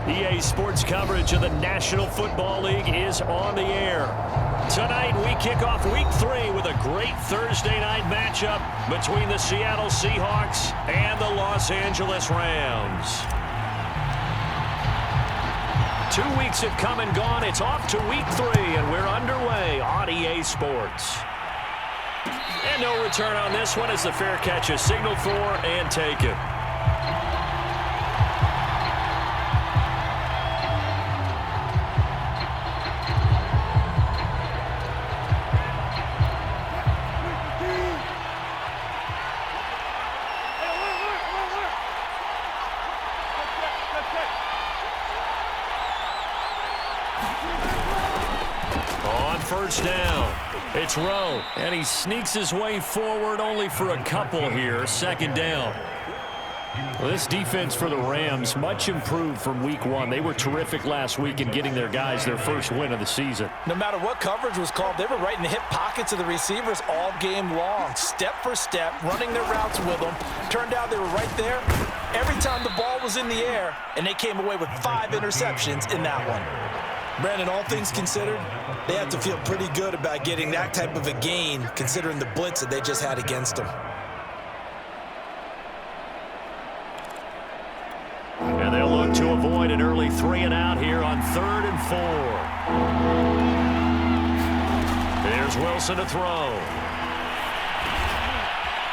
EA Sports coverage of the National Football League is on the air. Tonight, we kick off Week 3 with a great Thursday night matchup between the Seattle Seahawks and the Los Angeles Rams. 2 weeks have come and gone. It's off to Week 3, and we're underway on EA Sports. And no return on this one as the fair catch is signaled for and taken. First down. It's Rowe, and he sneaks his way forward only for a couple here. Second down. Well, this defense for the Rams, much improved from Week 1. They were terrific last week in getting their guys their first win of the season. No matter what coverage was called, they were right in the hip pockets of the receivers all game long, step for step, running their routes with them. Turned out they were right there every time the ball was in the air, and they came away with 5 interceptions in that one. Brandon, all things considered, they have to feel pretty good about getting that type of a gain, considering the blitz that they just had against them. And they'll look to avoid an early 3 and out here on 3rd and 4. There's Wilson to throw.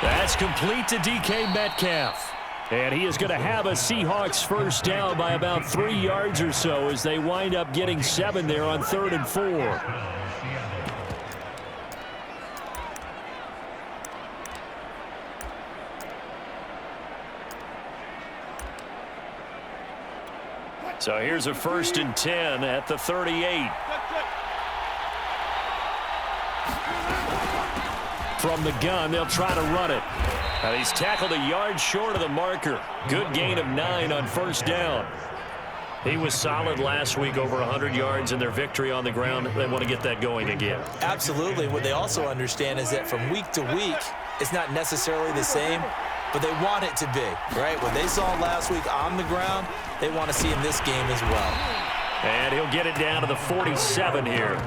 That's complete to DK Metcalf. And he is going to have a Seahawks first down by about 3 yards or so as they wind up getting 7 there on 3rd and 4. So here's a 1st and 10 at the 38. From the gun, they'll try to run it. Now he's tackled a yard short of the marker. Good gain of 9 on first down. He was solid last week, over 100 yards in their victory on the ground. They want to get that going again. Absolutely. What they also understand is that from week to week, it's not necessarily the same, but they want it to be, right? What they saw last week on the ground, they want to see in this game as well. And he'll get it down to the 47 here.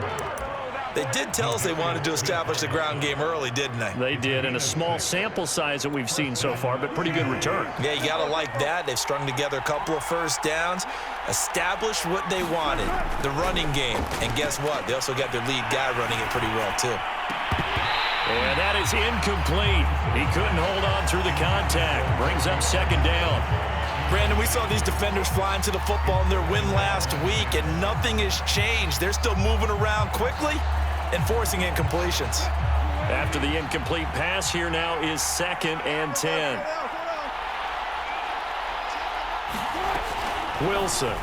They did tell us they wanted to establish the ground game early, didn't they? They did, in a small sample size that we've seen so far, but pretty good return. Yeah, you got to like that. They've strung together a couple of first downs, established what they wanted, the running game. And guess what? They also got their lead guy running it pretty well, too. And that is incomplete. He couldn't hold on through the contact. Brings up second down. Brandon, we saw these defenders flying to the football in their win last week, and nothing has changed. They're still moving around quickly and forcing incompletions. After the incomplete pass, here now is 2nd and 10. Wilson.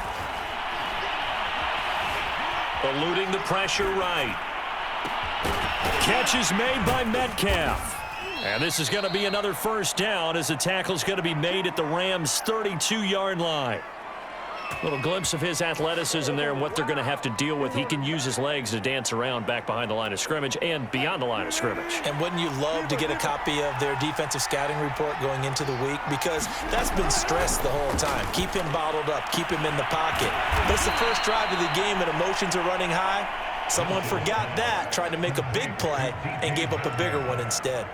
Eluding the pressure right. Catch is made by Metcalf. And this is going to be another first down as the tackle's going to be made at the Rams' 32-yard line. Little glimpse of his athleticism there and what they're going to have to deal with. He can use his legs to dance around back behind the line of scrimmage and beyond the line of scrimmage. And wouldn't you love to get a copy of their defensive scouting report going into the week? Because that's been stressed the whole time. Keep him bottled up. Keep him in the pocket. But it's the first drive of the game and emotions are running high. Someone forgot that, tried to make a big play, and gave up a bigger one instead.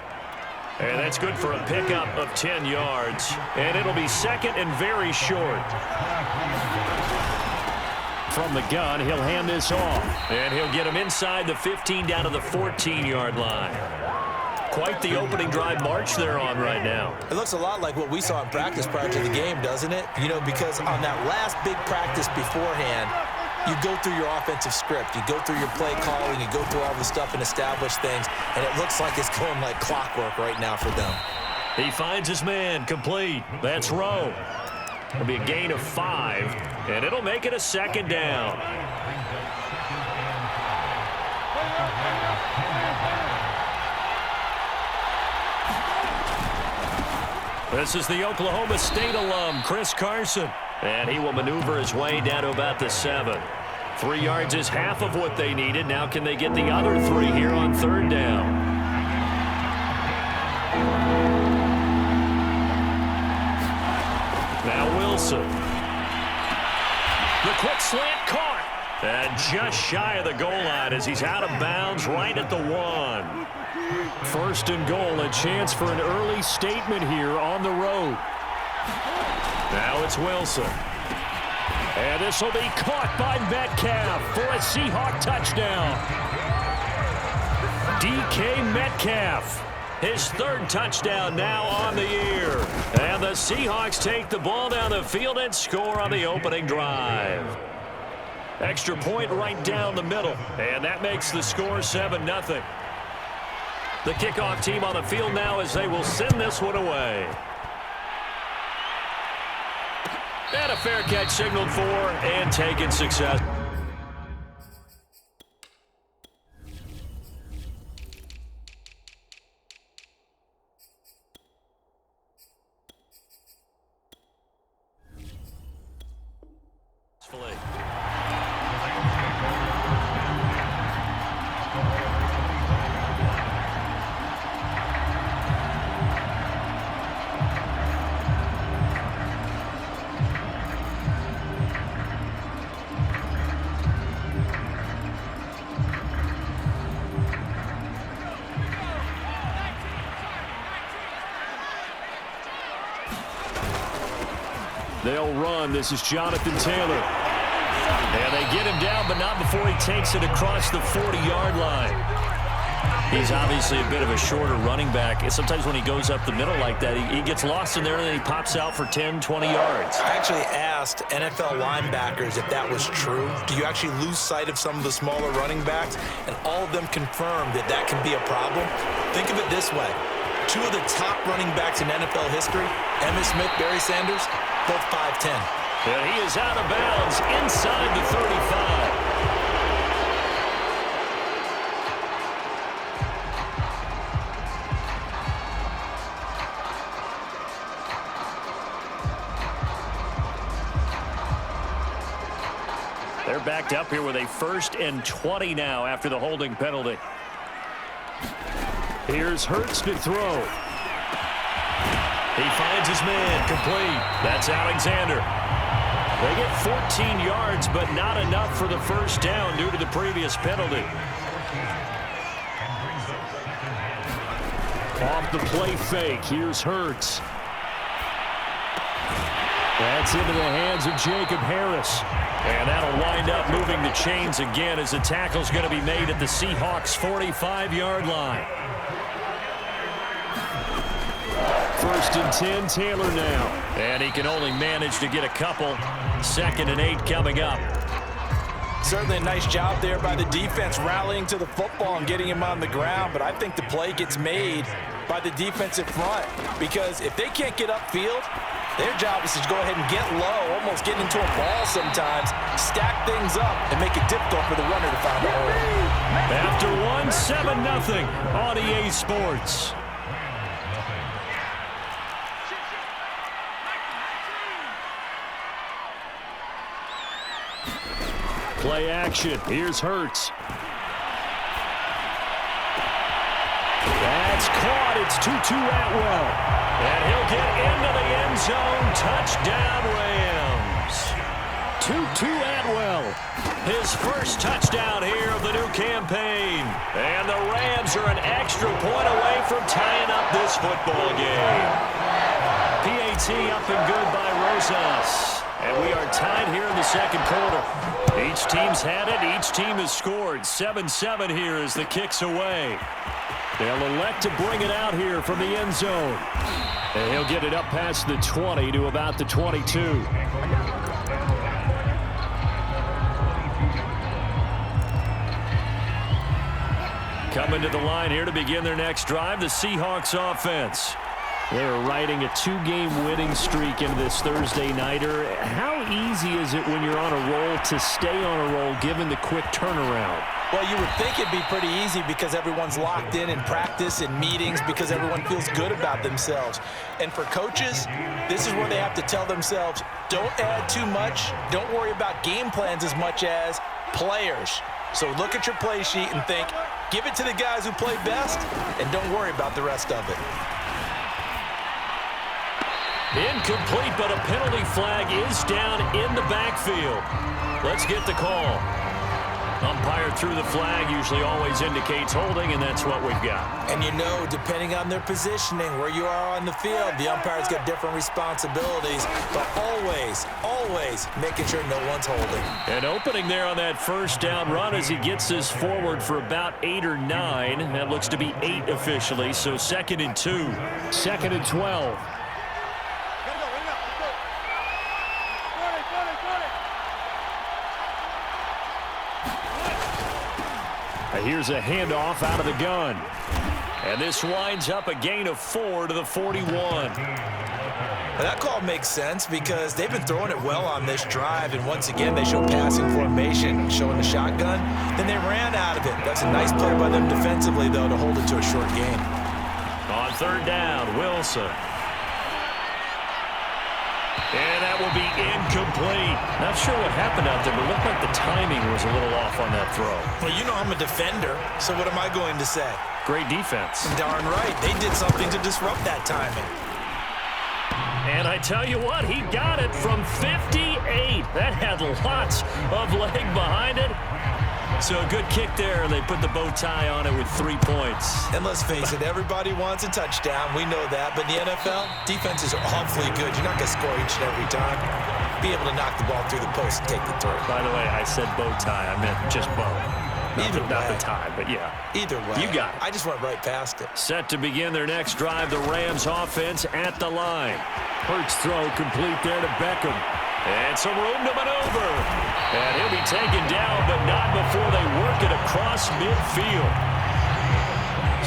And that's good for a pickup of 10 yards. And it'll be 2nd and very short. From the gun, he'll hand this off. And he'll get him inside the 15 down to the 14-yard line. Quite the opening drive march they're on right now. It looks a lot like what we saw in practice prior to the game, doesn't it? You know, because on that last big practice beforehand, you go through your offensive script. You go through your play calling. You go through all the stuff and establish things. And it looks like it's going like clockwork right now for them. He finds his man complete. That's Rowe. It'll be a gain of 5, and it'll make it a 2nd down. This is the Oklahoma State alum, Chris Carson. And he will maneuver his way down to about the 7. 3 yards is half of what they needed. Now can they get the other 3 here on 3rd down? Now Wilson. quick slant caught. And just shy of the goal line as he's out of bounds right at the 1. First and goal, a chance for an early statement here on the road. Now it's Wilson. And this will be caught by Metcalf for a Seahawk touchdown. DK Metcalf, his 3rd touchdown now on the year. And the Seahawks take the ball down the field and score on the opening drive. Extra point right down the middle, and that makes the score 7-0. The kickoff team on the field now as they will send this one away. And a fair catch signaled for and taken success. They'll run. This is Jonathan Taylor. And they get him down, but not before he takes it across the 40-yard line. He's obviously a bit of a shorter running back. And sometimes when he goes up the middle like that, he gets lost in there, and then he pops out for 10, 20 yards. I actually asked NFL linebackers if that was true. Do you actually lose sight of some of the smaller running backs? And all of them confirmed that that can be a problem. Think of it this way. 2 of the top running backs in NFL history, Emmitt Smith, Barry Sanders, both 5'10". And he is out of bounds inside the 35. They're backed up here with a 1st and 20 now after the holding penalty. Here's Hurts to throw. He finds his man, complete. That's Alexander. They get 14 yards, but not enough for the first down due to the previous penalty. Off the play fake, here's Hurts. That's into the hands of Jacob Harris. And that'll wind up moving the chains again as the tackle's going to be made at the Seahawks' 45-yard line. 1st and 10, Taylor now. And he can only manage to get a couple. 2nd and 8 coming up. Certainly a nice job there by the defense rallying to the football and getting him on the ground, but I think the play gets made by the defensive front because if they can't get upfield, their job is to go ahead and get low, almost get into a ball sometimes, stack things up, and make it difficult for the runner to find a hole. After 7-0 on EA Sports. Play action. Here's Hurts. That's caught. It's Tutu Atwell. And he'll get into the end zone. Touchdown, Rams. Tutu Atwell. His first touchdown here of the new campaign. And the Rams are an extra point away from tying up this football game. PAT up and good by Rosas. And we are tied here in the 2nd quarter. Each team's had it. Each team has scored. 7-7 here as the kick's away. They'll elect to bring it out here from the end zone. And he'll get it up past the 20 to about the 22. Coming to the line here to begin their next drive, the Seahawks offense. They're riding a 2-game winning streak into this Thursday nighter. How easy is it when you're on a roll to stay on a roll given the quick turnaround? Well, you would think it'd be pretty easy because everyone's locked in practice and meetings because everyone feels good about themselves. And for coaches, this is where they have to tell themselves, don't add too much, don't worry about game plans as much as players. So look at your play sheet and think, give it to the guys who play best and don't worry about the rest of it. Incomplete, but a penalty flag is down in the backfield. Let's get the call. Umpire threw the flag, usually always indicates holding, and that's what we've got. And you know, depending on their positioning, where you are on the field, the umpire's got different responsibilities, but always making sure no one's holding. And opening there on that first down run as he gets this forward for about 8 or 9. That looks to be 8 officially, so 2nd and 2. 2nd and 12. Here's a handoff out of the gun. And this winds up a gain of 4 to the 41. That call makes sense because they've been throwing it well on this drive, and once again they show passing formation, showing the shotgun. Then they ran out of it. That's a nice play by them defensively, though, to hold it to a short gain. On 3rd down, Wilson. And that will be incomplete. Not sure what happened out there, but it looked like the timing was a little off on that throw. Well, you know I'm a defender, so what am I going to say? Great defense. Darn right. They did something to disrupt that timing. And I tell you what, he got it from 58. That had lots of leg behind it. So a good kick there, and they put the bow tie on it with 3 points. And let's face it, everybody wants a touchdown. We know that. But in the NFL, defenses are awfully good. You're not going to score each and every time. Be able to knock the ball through the post and take the throw. By the way, I said bow tie. I meant just bow. Not the tie, but yeah. Either way. You got it. I just went right past it. Set to begin their next drive, the Rams offense at the line. Hurts throw complete there to Beckham. And some room to maneuver. And he'll be taken down, but not before they work it across midfield.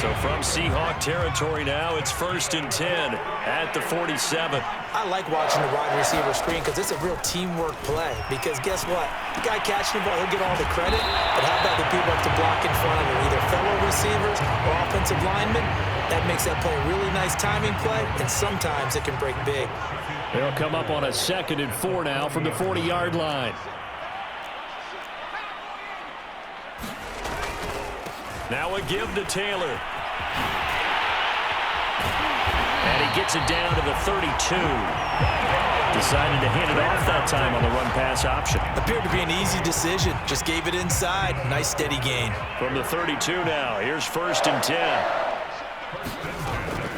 So from Seahawk territory now, it's 1st and 10 at the 47. I like watching the wide receiver screen because it's a real teamwork play. Because guess what? The guy catching the ball, he'll get all the credit. But how about the people up to block in front of him, either fellow receivers or offensive linemen? That makes that play a really nice timing play, and sometimes it can break big. They'll come up on a 2nd and 4 now from the 40-yard line. Now a give to Taylor. And he gets it down to the 32. Decided to hand it off that time on the run-pass option. Appeared to be an easy decision. Just gave it inside. Nice steady gain. From the 32 now, here's 1st and 10.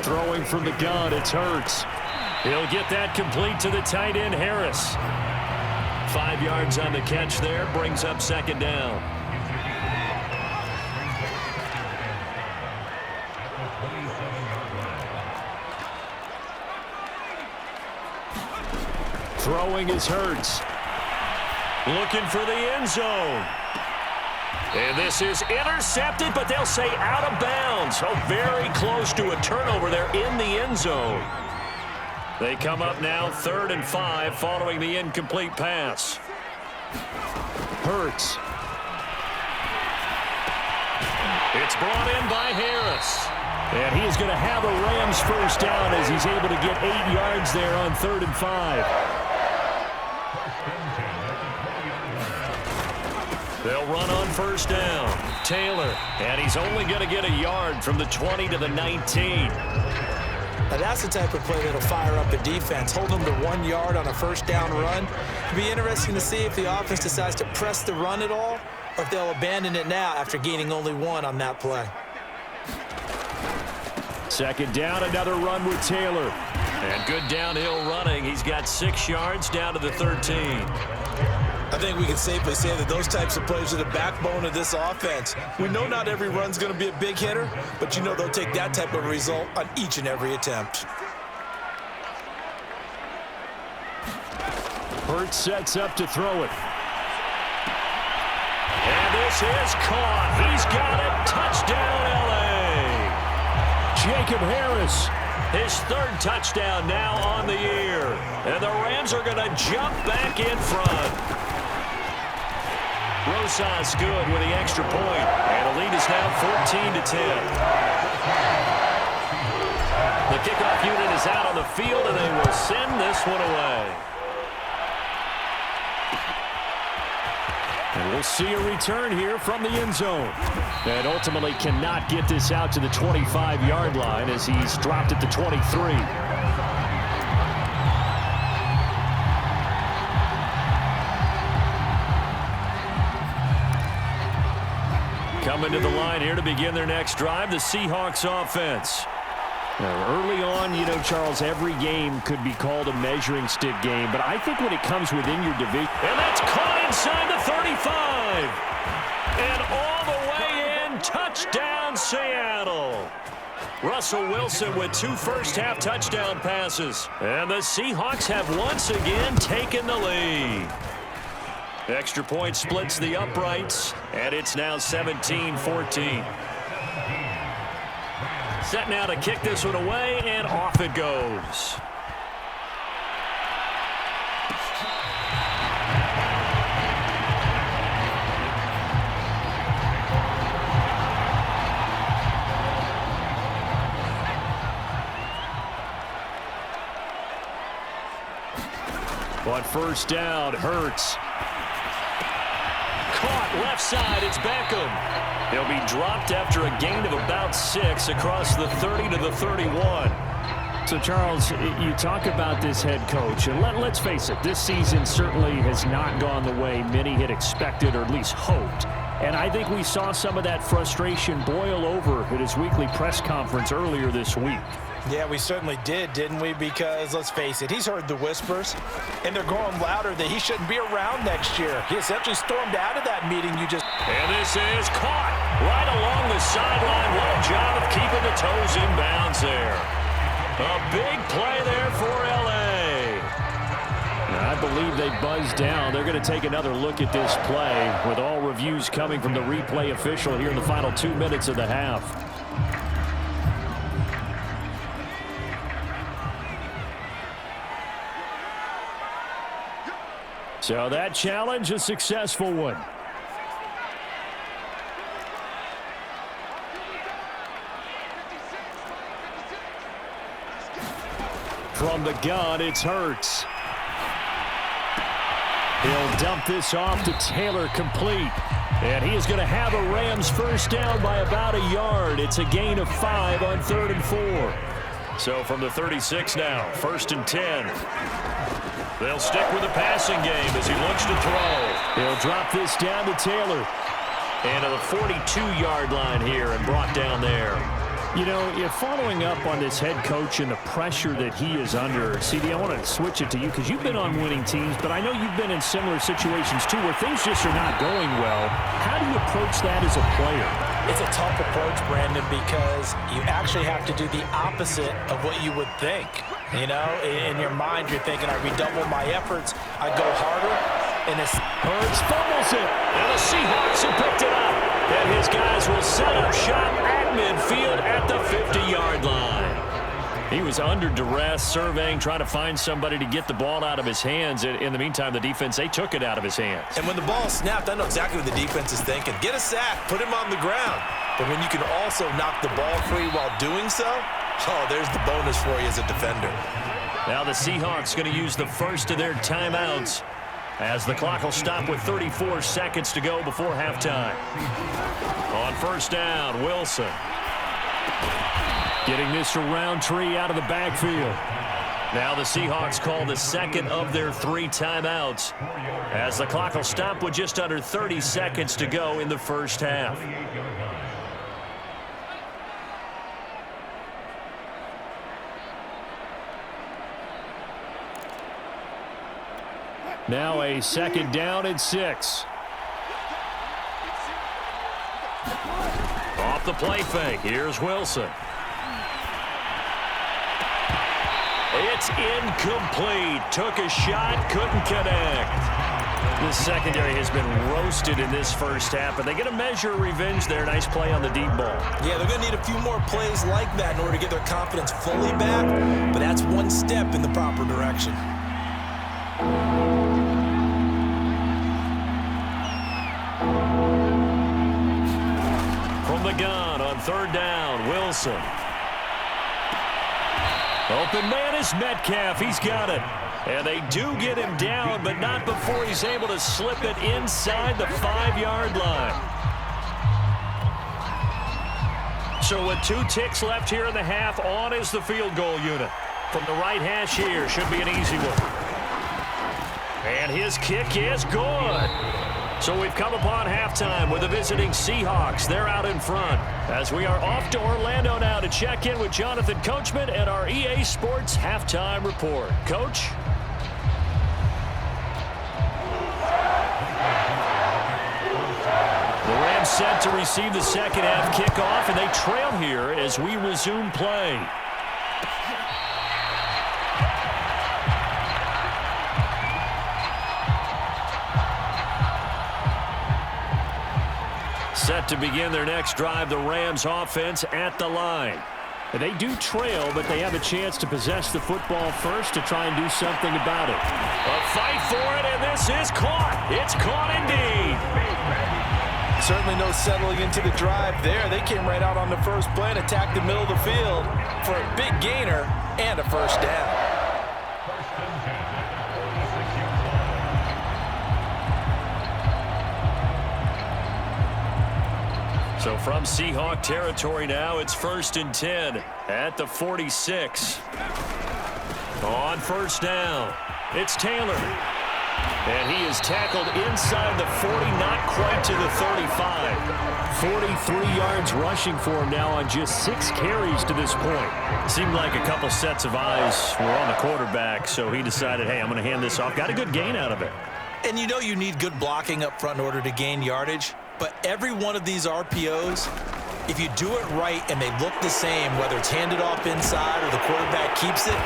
Throwing from the gun, it's Hurts. He'll get that complete to the tight end, Harris. 5 yards on the catch there, brings up 2nd down. Throwing is Hurts. Looking for the end zone. And this is intercepted, but they'll say out of bounds. Oh, very close to a turnover there in the end zone. They come up now 3rd and 5 following the incomplete pass. Hurts. It's brought in by Harris. And he is going to have a Rams first down as he's able to get 8 yards there on 3rd and 5. They'll run on 1st down. Taylor, and he's only going to get a yard from the 20 to the 19. Now that's the type of play that'll fire up a defense. Hold them to 1 yard on a 1st down run. It'll be interesting to see if the offense decides to press the run at all, or if they'll abandon it now after gaining only 1 on that play. 2nd down, another run with Taylor. And good downhill running. He's got 6 yards down to the 13. I think we can safely say that those types of plays are the backbone of this offense. We know not every run's going to be a big hitter, but you know they'll take that type of result on each and every attempt. Hurts sets up to throw it. And this is caught. He's got it. Touchdown, L.A. Jacob Harris. His 3rd touchdown now on the year. And the Rams are going to jump back in front. Rosas good with the extra point. And the lead is now 14 to 10. The kickoff unit is out on the field, and they will send this one away. And we'll see a return here from the end zone. And ultimately cannot get this out to the 25-yard line as he's dropped at the 23. Coming to the line here to begin their next drive, the Seahawks offense. Early on, you know, Charles, every game could be called a measuring stick game, but I think when it comes within your division... And that's caught inside the 35. And all the way in, touchdown Seattle. Russell Wilson with 2 first-half touchdown passes. And the Seahawks have once again taken the lead. Extra point splits the uprights, and it's now 17-14. Set now to kick this one away, and off it goes. On first down, Hurts. Caught left side, it's Beckham. He'll be dropped after a gain of about 6 across the 30 to the 31. So, Charles, you talk about this head coach, and let's face it, this season certainly has not gone the way many had expected or at least hoped. And I think we saw some of that frustration boil over at his weekly press conference earlier this week. Yeah, we certainly did, didn't we? Because, let's face it, he's heard the whispers, and they're growing louder that he shouldn't be around next year. He essentially stormed out of that meeting you just... And this is caught right along the sideline. What a job of keeping the toes in bounds there. A big play there for L.A. I believe they buzzed down. They're going to take another look at this play with all reviews coming from the replay official here in the final 2 minutes of the half. So that challenge, a successful one. From the gun, it's Hurts. He'll dump this off to Taylor, complete. And he is going to have a Rams first down by about a yard. It's a gain of 5 on 3rd and 4. So from the 36 now, 1st and 10. They'll stick with the passing game as he looks to throw. He'll drop this down to Taylor. And to the 42-yard line here and brought down there. You know, you're following up on this head coach and the pressure that he is under. CD, I want to switch it to you because you've been on winning teams, but I know you've been in similar situations too where things just are not going well. How do you approach that as a player? It's a tough approach, Brandon, because you actually have to do the opposite of what you would think. You know, in your mind, you're thinking, I redouble my efforts, I go harder, and it's... Hurts fumbles it. And the Seahawks have picked it up. And his guys will set up shop at midfield at the 50-yard line. He was under duress, surveying, trying to find somebody to get the ball out of his hands. In the meantime, the defense, they took it out of his hands. And when the ball snapped, I know exactly what the defense is thinking. Get a sack, put him on the ground. But when you can also knock the ball free while doing so, oh, there's the bonus for you as a defender. Now the Seahawks going to use the first of their timeouts as the clock will stop with 34 seconds to go before halftime. On first down, Wilson. Getting this to Roundtree out of the backfield. Now the Seahawks call the second of their 3 timeouts as the clock will stop with just under 30 seconds to go in the first half. Now a 2nd down and 6. Off the play fake, here's Wilson. It's incomplete. Took a shot, couldn't connect. The secondary has been roasted in this first half, but they get a measure of revenge there. Nice play on the deep ball. Yeah, they're going to need a few more plays like that in order to get their confidence fully back, but that's one step in the proper direction. From the gun on 3rd down, Wilson. Open man is Metcalf. He's got it. And they do get him down, but not before he's able to slip it inside the 5-yard line. So with 2 ticks left here in the half, on is the field goal unit. From the right hash here, should be an easy one. And his kick is good. So we've come upon halftime with the visiting Seahawks. They're out in front. As we are off to Orlando now to check in with Jonathan Coachman and our EA Sports Halftime Report. Coach? The Rams set to receive the second half kickoff, and they trail here as we resume play. Set to begin their next drive, the Rams offense at the line. They do trail, but they have a chance to possess the football first to try and do something about it. A fight for it, and this is caught. It's caught indeed. Certainly no settling into the drive there. They came right out on the first play and attacked the middle of the field for a big gainer and a first down. So from Seahawk territory now, it's 1st and 10 at the 46. On first down, it's Taylor. And he is tackled inside the 40, not quite to the 35. 43 yards rushing for him now on just 6 carries to this point. Seemed like a couple sets of eyes were on the quarterback, so he decided, hey, I'm going to hand this off. Got a good gain out of it. And you know you need good blocking up front in order to gain yardage. But every one of these RPOs, if you do it right and they look the same, whether it's handed off inside or the quarterback keeps it,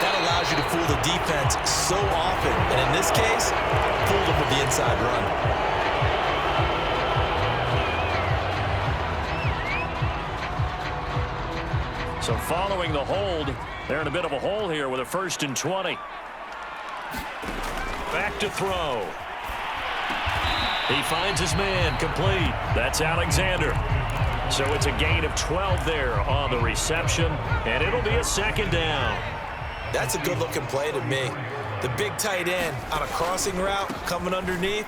that allows you to fool the defense so often. And in this case, fooled them with the inside run. So following the hold, they're in a bit of a hole here with a 1st and 20. Back to throw. He finds his man, complete. That's Alexander. So it's a gain of 12 there on the reception, and it'll be a 2nd down. That's a good-looking play to me. The big tight end on a crossing route coming underneath,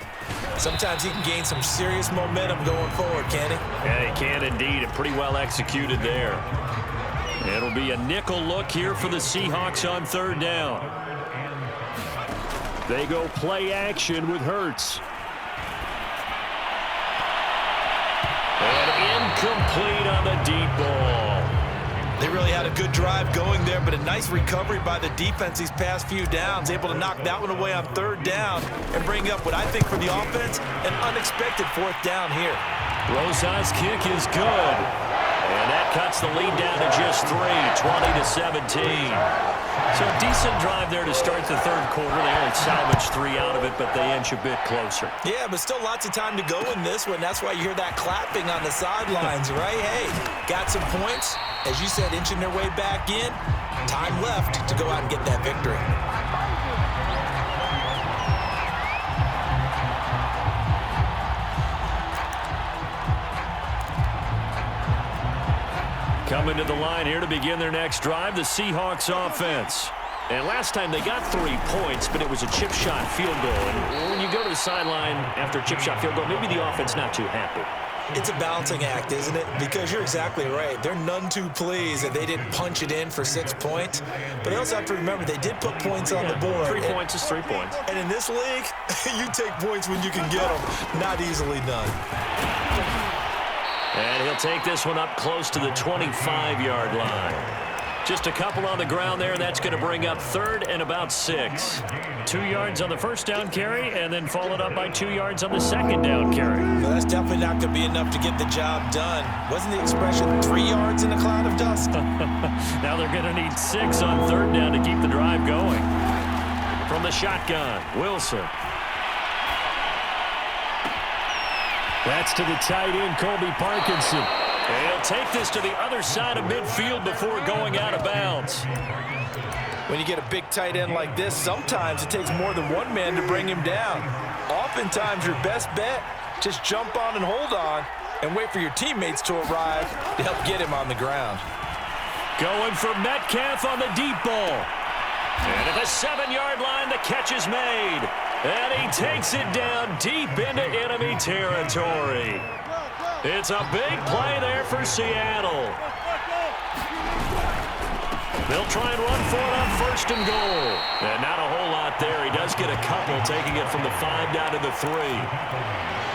sometimes he can gain some serious momentum going forward, can he? Yeah, he can indeed, and pretty well executed there. It'll be a nickel look here for the Seahawks on 3rd down. They go play action with Hurts. And incomplete on the deep ball. They really had a good drive going there, but a nice recovery by the defense these past few downs, able to knock that one away on 3rd down and bring up what I think for the offense, an unexpected 4th down here. Rosas' kick is good. And that cuts the lead down to just 3, 20-17. So a decent drive there to start the 3rd quarter. They only salvaged 3 out of it, but they inch a bit closer. Yeah, but still lots of time to go in this one. That's why you hear that clapping on the sidelines, right? Hey, got some points. As you said, inching their way back in. Time left to go out and get that victory. Coming to the line here to begin their next drive, the Seahawks offense. And last time they got 3 points, but it was a chip shot field goal. And when you go to the sideline after a chip shot field goal, maybe the offense not too happy. It's a balancing act, isn't it? Because you're exactly right. They're none too pleased that they didn't punch it in for 6 points. But they also have to remember they did put points on the board. 3 points is 3 points. And in this league, you take points when you can get them. Not easily done. And he'll take this one up close to the 25-yard line. Just a couple on the ground there, and that's going to bring up 3rd and about 6. 2 yards on the 1st down carry, and then followed up by 2 yards on the 2nd down carry. Well, that's definitely not going to be enough to get the job done. Wasn't the expression 3 yards in a cloud of dust? Now they're going to need 6 on 3rd down to keep the drive going. From the shotgun, Wilson. That's to the tight end, Colby Parkinson. And he'll take this to the other side of midfield before going out of bounds. When you get a big tight end like this, sometimes it takes more than one man to bring him down. Oftentimes, your best bet, just jump on and hold on and wait for your teammates to arrive to help get him on the ground. Going for Metcalf on the deep ball. And at the 7-yard line, the catch is made. And he takes it down deep into enemy territory. It's a big play there for Seattle. They'll try and run for it on 1st and goal. And not a whole lot there. He does get a couple, taking it from the 5 down to the 3.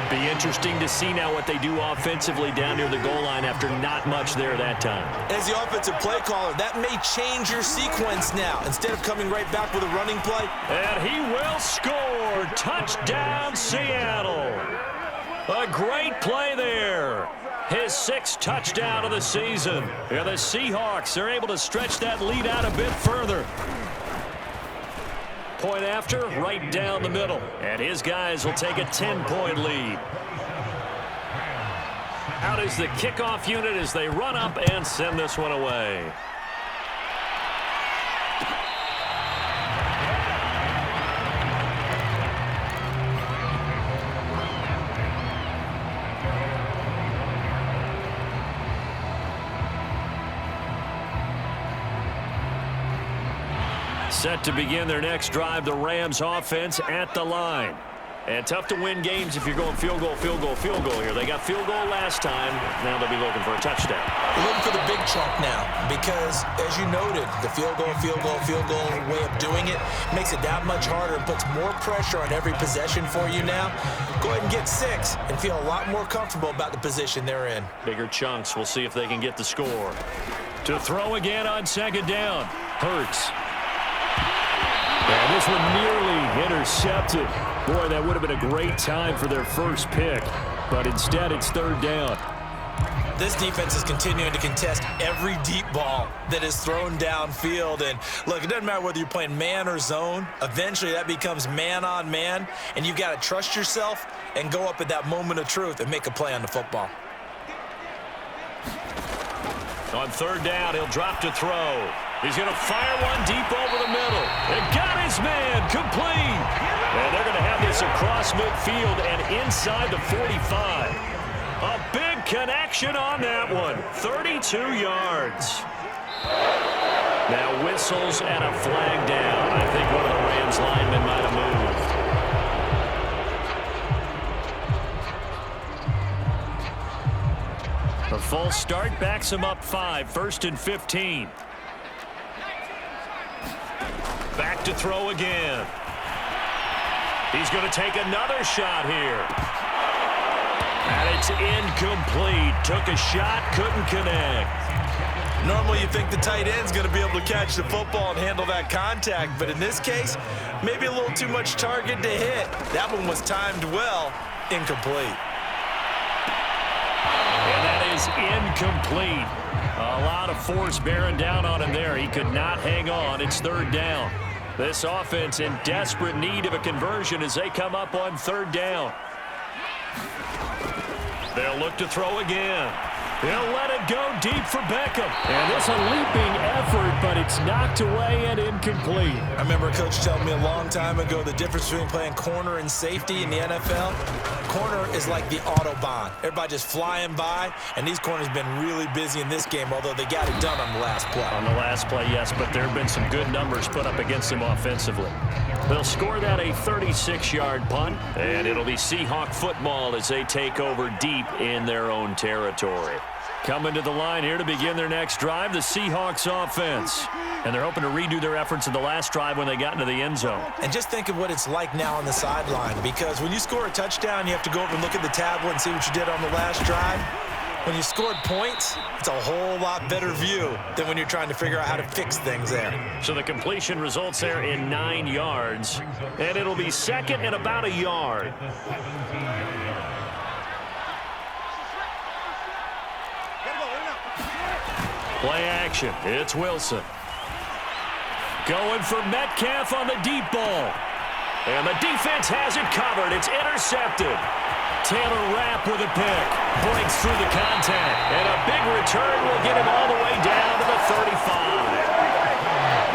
Be interesting to see now what they do offensively down near the goal line after not much there that time. As the offensive play caller, that may change your sequence now. Instead of coming right back with a running play. And he will score. Touchdown, Seattle. A great play there. His 6th touchdown of the season. And the Seahawks are able to stretch that lead out a bit further. Point after, right down the middle. And his guys will take a 10-point lead. Out is the kickoff unit as they run up and send this one away. Set to begin their next drive, the Rams offense at the line. And tough to win games if you're going field goal, field goal, field goal here. They got field goal last time. Now they'll be looking for a touchdown. They're looking for the big chunk now because, as you noted, the field goal way of doing it makes it that much harder and puts more pressure on every possession for you now. Go ahead and get 6 and feel a lot more comfortable about the position they're in. Bigger chunks. We'll see if they can get the score. To throw again on 2nd down. Hurts. And this one nearly intercepted. Boy, that would have been a great time for their first pick. But instead, it's 3rd down. This defense is continuing to contest every deep ball that is thrown downfield. And, look, it doesn't matter whether you're playing man or zone. Eventually, that becomes man on man. And you've got to trust yourself and go up at that moment of truth and make a play on the football. On 3rd down, he'll drop to throw. He's going to fire one deep over the middle. And got his man complete. And they're going to have this across midfield and inside the 45. A big connection on that one. 32 yards. Now whistles and a flag down. I think one of the Rams linemen might have moved. The false start backs him up 5. 1st and 15. Back to throw again. He's going to take another shot here. And it's incomplete. Took a shot, couldn't connect. Normally you think the tight end's going to be able to catch the football and handle that contact, but in this case, maybe a little too much target to hit. That one was timed well, incomplete. And that is incomplete. A lot of force bearing down on him there. He could not hang on. It's 3rd down. This offense in desperate need of a conversion as they come up on 3rd down. They'll look to throw again. He'll let it go deep for Beckham. And it's a leaping effort, but it's knocked away and incomplete. I remember a coach telling me a long time ago the difference between playing corner and safety in the NFL. Corner is like the Autobahn. Everybody just flying by, and these corners have been really busy in this game, although they got it done on the last play. On the last play, yes, but there have been some good numbers put up against them offensively. They'll score that a 36-yard punt, and it'll be Seahawk football as they take over deep in their own territory. Coming to the line here to begin their next drive, the Seahawks offense. And they're hoping to redo their efforts in the last drive when they got into the end zone. And just think of what it's like now on the sideline, because when you score a touchdown, you have to go over and look at the tablet and see what you did on the last drive. When you scored points, it's a whole lot better view than when you're trying to figure out how to fix things there. So the completion results there in 9 yards, and it'll be 2nd and about a yard. Play action. It's Wilson. Going for Metcalf on the deep ball. And the defense has it covered. It's intercepted. Taylor Rapp with a pick. Breaks through the contact. And a big return will get him all the way down to the 35.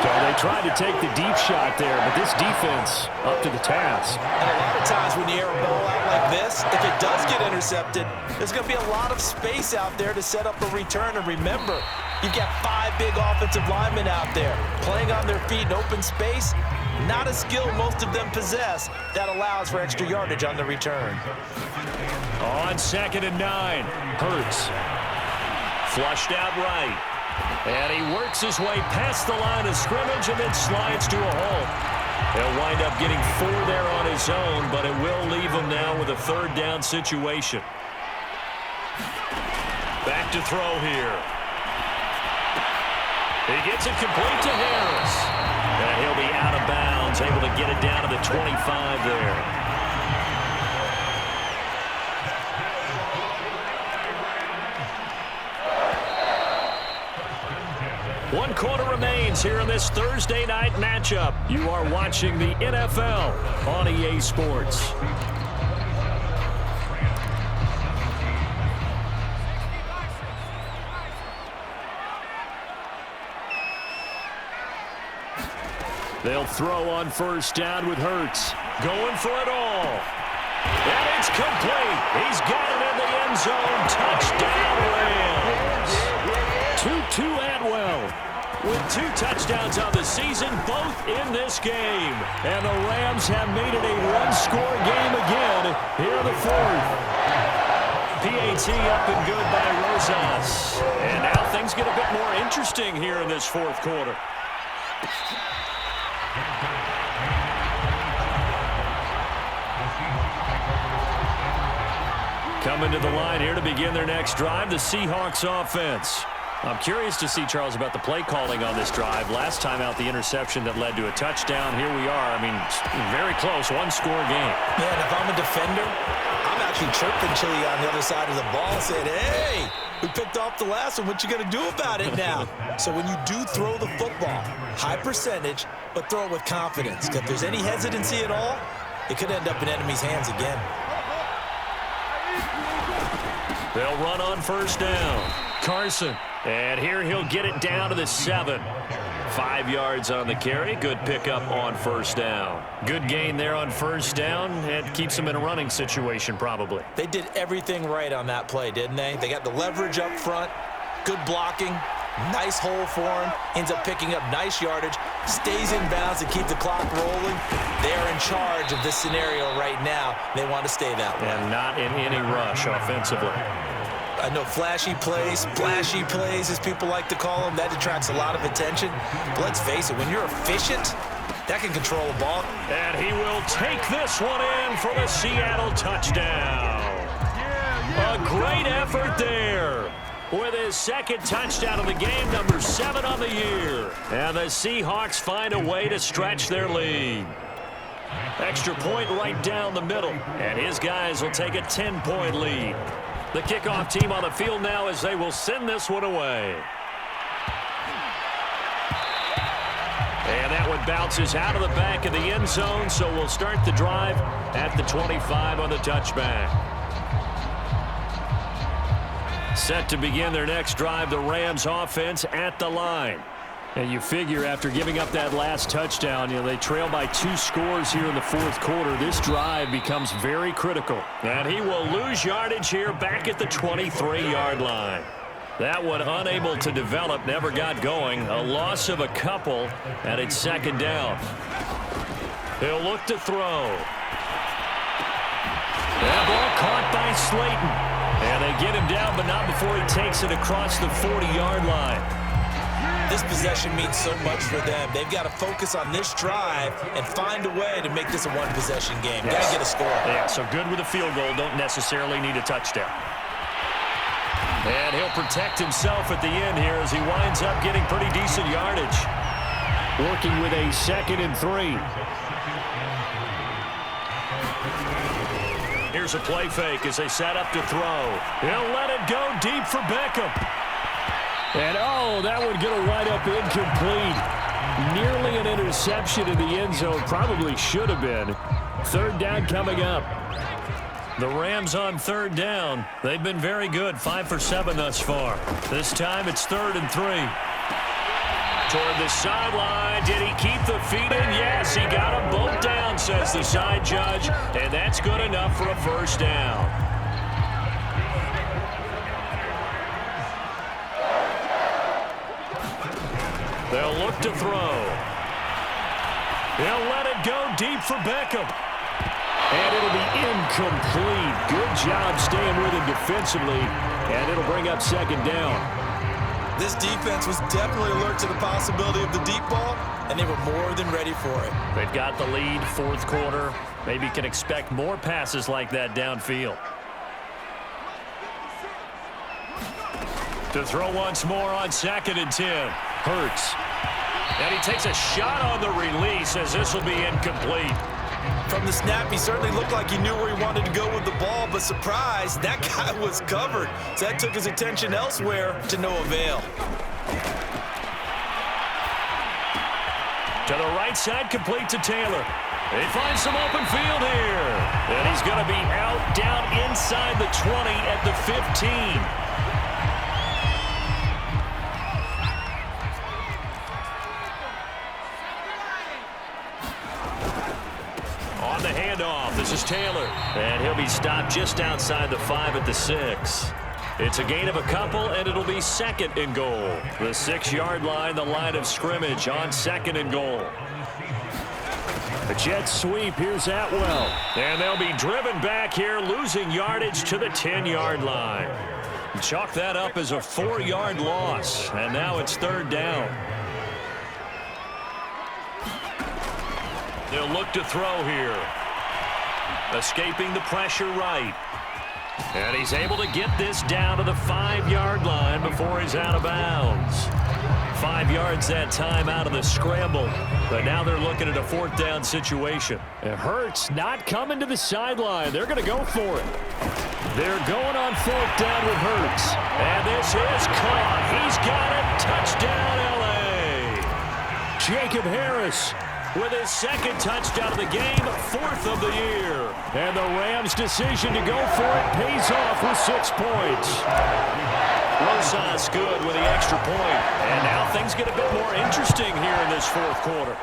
So they tried to take the deep shot there, but this defense up to the task. And a lot of times when you air a ball out like this, if it does get intercepted, there's going to be a lot of space out there to set up a return. And remember, you've got 5 big offensive linemen out there playing on their feet in open space. Not a skill most of them possess that allows for extra yardage on the return. On 2nd and 9, Hurts. Flushed out right. And he works his way past the line of scrimmage and then slides to a halt. He'll wind up getting 4 there on his own, but it will leave him now with a third down situation. Back to throw here. He gets it complete to Harris. And he'll be out of bounds, able to get it down to the 25 there. One quarter remains here in this Thursday night matchup. You are watching the NFL on EA Sports. They'll throw on first down with Hurts. Going for it all. And it's complete. He's got it in the end zone. Touchdown, Rams. Tutu Atwell with 2 touchdowns on the season, both in this game. And the Rams have made it a one-score game again here in the fourth. PAT up and good by Rosas. And now things get a bit more interesting here in this fourth quarter. Coming to the line here to begin their next drive, the Seahawks offense. I'm curious to see, Charles, about the play calling on this drive. Last time out, the interception that led to a touchdown. Here we are. I mean, very close, one-score game. Yeah, and if I'm a defender, I'm actually chirping Chili on the other side of the ball, saying, hey, we picked off the last one. What you going to do about it now? So when you do throw the football, high percentage, but throw it with confidence. Because if there's any hesitancy at all, it could end up in enemy's hands again. They'll run on first down. Carson. And here he'll get it down to the 7. 5 yards on the carry. Good pickup on first down. Good gain there on first down. It keeps him in a running situation probably. They did everything right on that play, didn't they? They got the leverage up front. Good blocking. Nice hole for him. Ends up picking up nice yardage. Stays in bounds to keep the clock rolling. They're in charge of this scenario right now. They want to stay that way. And not in any rush offensively. I know flashy plays, splashy plays, as people like to call them, that attracts a lot of attention. But let's face it, when you're efficient, that can control a ball. And he will take this one in for the Seattle touchdown. A great effort there. With his second touchdown of the game, number 7 on the year. And the Seahawks find a way to stretch their lead. Extra point right down the middle. And his guys will take a 10-point lead. The kickoff team on the field now as they will send this one away. And that one bounces out of the back of the end zone, so we'll start the drive at the 25 on the touchback. Set to begin their next drive, the Rams offense at the line. And you figure after giving up that last touchdown, they trail by 2 scores here in the fourth quarter. This drive becomes very critical. And he will lose yardage here back at the 23-yard line. That one unable to develop, never got going. A loss of a couple, and it's second down. He'll look to throw. That ball caught by Slayton. And they get him down, but not before he takes it across the 40-yard line. This possession means so much for them. They've got to focus on this drive and find a way to make this a one-possession game. Got to get a score. Yeah, so good with a field goal. Don't necessarily need a touchdown. And he'll protect himself at the end here as he winds up getting pretty decent yardage. Working with a 2nd and 3. Here's a play fake as they set up to throw. He'll let it go deep for Beckham. And, oh, that one going to wind up incomplete. Nearly an interception in the end zone. Probably should have been. Third down coming up. The Rams on third down. They've been very good, 5 for 7 thus far. This time it's 3rd and 3. Toward the sideline. Did he keep the feet in? Yes, he got them both down, says the side judge. And that's good enough for a first down. They'll look to throw. He'll let it go deep for Beckham. And it'll be incomplete. Good job staying with him defensively. And it'll bring up second down. This defense was definitely alert to the possibility of the deep ball, and they were more than ready for it. They've got the lead, fourth quarter. Maybe can expect more passes like that downfield. To throw once more on 2nd and 10. Hurts. And he takes a shot on the release as this will be incomplete. From the snap, he certainly looked like he knew where he wanted to go with the ball, but surprise, that guy was covered. So that took his attention elsewhere to no avail. To the right side, complete to Taylor. He finds some open field here. And he's going to be out down inside the 20 at the 15. On the handoff, this is Taylor. And he'll be stopped just outside the 5 at the 6. It's a gain of a couple, and it'll be 2nd and goal. The 6-yard line, the line of scrimmage on 2nd and goal. The jet sweep, here's Atwell. And they'll be driven back here, losing yardage to the 10-yard line. Chalk that up as a 4-yard loss, and now it's 3rd down. They'll look to throw here. Escaping the pressure right. And he's able to get this down to the 5-yard line before he's out of bounds. 5 yards that time out of the scramble. But now they're looking at a 4th down situation. It hurts not coming to the sideline. They're going to go for it. They're going on 4th down with Hurts. And this is caught. He's got it. Touchdown, L.A. Jacob Harris with his 2nd touchdown of the game, 4th of the year. And the Rams' decision to go for it pays off with 6 points. Rosas good with the extra point. And now things get a bit more interesting here in this 4th quarter.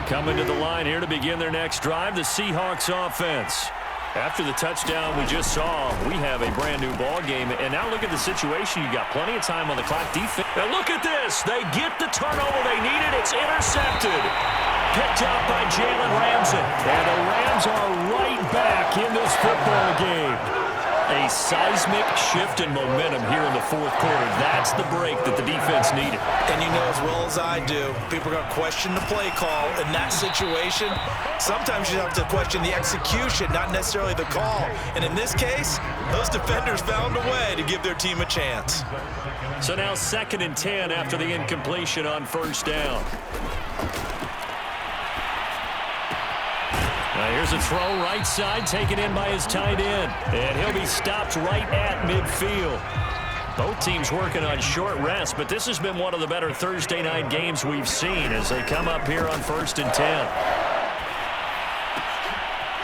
Coming to the line here to begin their next drive, the Seahawks offense. After the touchdown we just saw, we have a brand new ball game. And now look at the situation. You got plenty of time on the clock. Defense. Now look at this. They get the turnover they needed. It's intercepted. Picked up by Jalen Ramsey. And the Rams are right back in this football game. A seismic shift in momentum here in the 4th quarter. That's the break that the defense needed. And you know as well as I do, people are going to question the play call in that situation. Sometimes you have to question the execution, not necessarily the call. And in this case, those defenders found a way to give their team a chance. So now 2nd and 10 after the incompletion on 1st down. Now here's a throw right side taken in by his tight end. And he'll be stopped right at midfield. Both teams working on short rest, but this has been one of the better Thursday night games we've seen as they come up here on 1st and 10.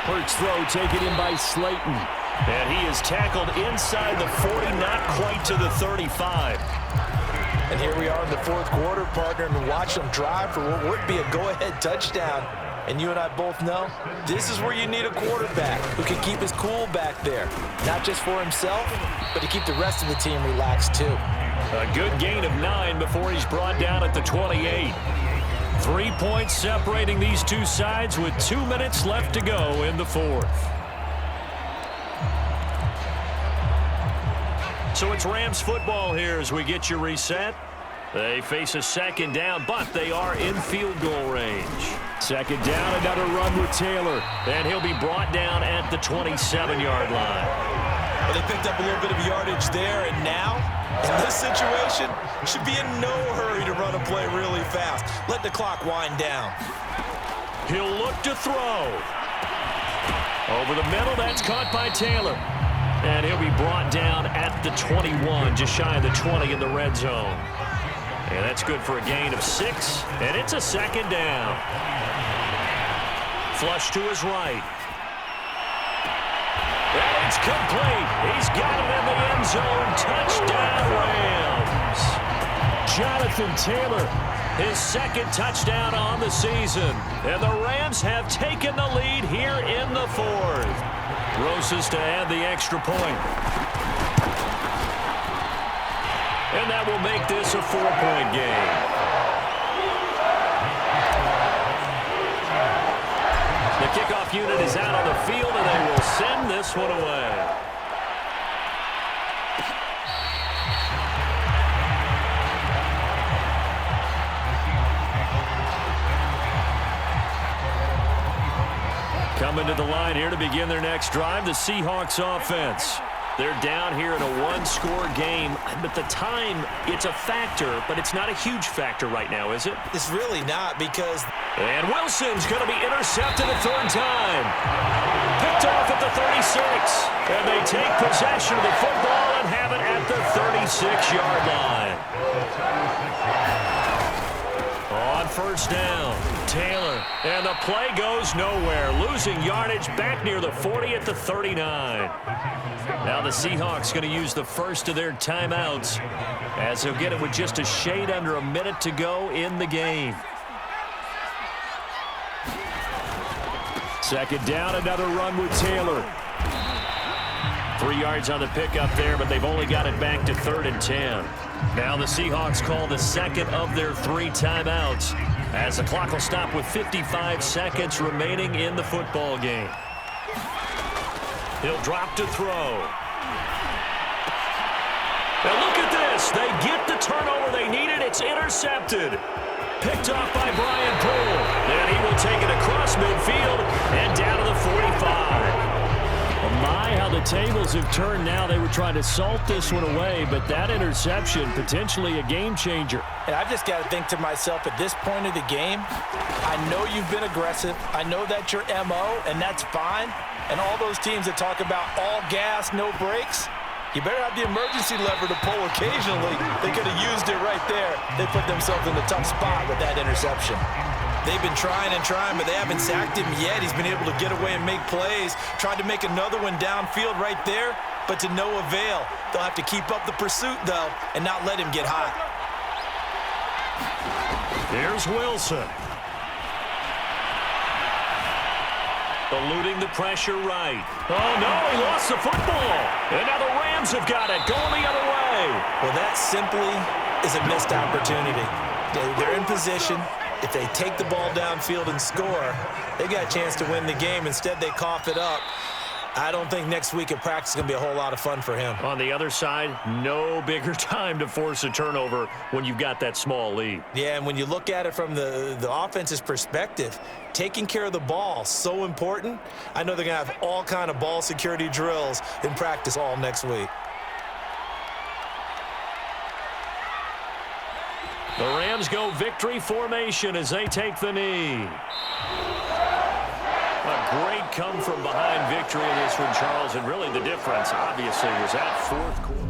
Hurts throw taken in by Slayton. And he is tackled inside the 40, not quite to the 35. And here we are in the 4th quarter, partner, and watch them drive for what would be a go-ahead touchdown. And you and I both know this is where you need a quarterback who can keep his cool back there. Not just for himself, but to keep the rest of the team relaxed too. A good gain of 9 before he's brought down at the 28. 3 points separating these two sides with 2 minutes left to go in the 4th. So it's Rams football here as we get you reset. They face a 2nd down, but they are in field goal range. 2nd down, another run with Taylor. And he'll be brought down at the 27-yard line. Well, they picked up a little bit of yardage there, and now, in this situation, should be in no hurry to run a play really fast. Let the clock wind down. He'll look to throw. Over the middle, that's caught by Taylor. And he'll be brought down at the 21, just shy of the 20 in the red zone. And that's good for a gain of 6, and it's a 2nd down. Flush to his right. And it's complete. He's got it in the end zone. Touchdown, Rams. Jonathan Taylor, his second touchdown on the season. And the Rams have taken the lead here in the fourth. Roses to add the extra point. And that will make this a 4-point game. The kickoff unit is out on the field, and they will send this one away. Coming to the line here to begin their next drive, the Seahawks offense. They're down here in a one-score game, but the time, it's a factor, but it's not a huge factor right now, is it? It's really not because... And Wilson's going to be intercepted a third time. Picked off at the 36. And they take possession of the football and have it at the 36-yard line. On first down, Taylor. And the play goes nowhere. Losing yardage back near the 40 at the 39. Now the Seahawks going to use the first of their timeouts as they'll get it with just a shade under a minute to go in the game. Second down, another run with Taylor. 3 yards on the pickup there, but they've only got it back to 3rd and 10. Now the Seahawks call the second of their 3 timeouts as the clock will stop with 55 seconds remaining in the football game. He'll drop to throw. Now look at this. They get the turnover they needed. It's intercepted. Picked off by Brian Poole. And he will take it across midfield and down to the 45. Well, my, how the tables have turned now. They were trying to salt this one away, but that interception, potentially a game changer. And I've just got to think to myself, at this point of the game, I know you've been aggressive. I know that's your MO, and that's fine. And all those teams that talk about all gas, no brakes, you better have the emergency lever to pull occasionally. They could have used it right there. They put themselves in a tough spot with that interception. They've been trying and trying, but they haven't sacked him yet. He's been able to get away and make plays. Tried to make another one downfield right there, but to no avail. They'll have to keep up the pursuit, though, and not let him get hot. Here's Wilson. Eluding the pressure right. Oh, no, he lost the football. And now the Rams have got it, going the other way. Well, that simply is a missed opportunity. They're in position. If they take the ball downfield and score, they got a chance to win the game. Instead, they cough it up. I don't think next week at practice is going to be a whole lot of fun for him. On the other side, no bigger time to force a turnover when you've got that small lead. Yeah, and when you look at it from the offense's perspective, taking care of the ball, so important. I know they're going to have all kind of ball security drills in practice all next week. The Rams go victory formation as they take the knee. A great come-from-behind victory in this one, Charles, and really the difference, obviously, was that fourth quarter.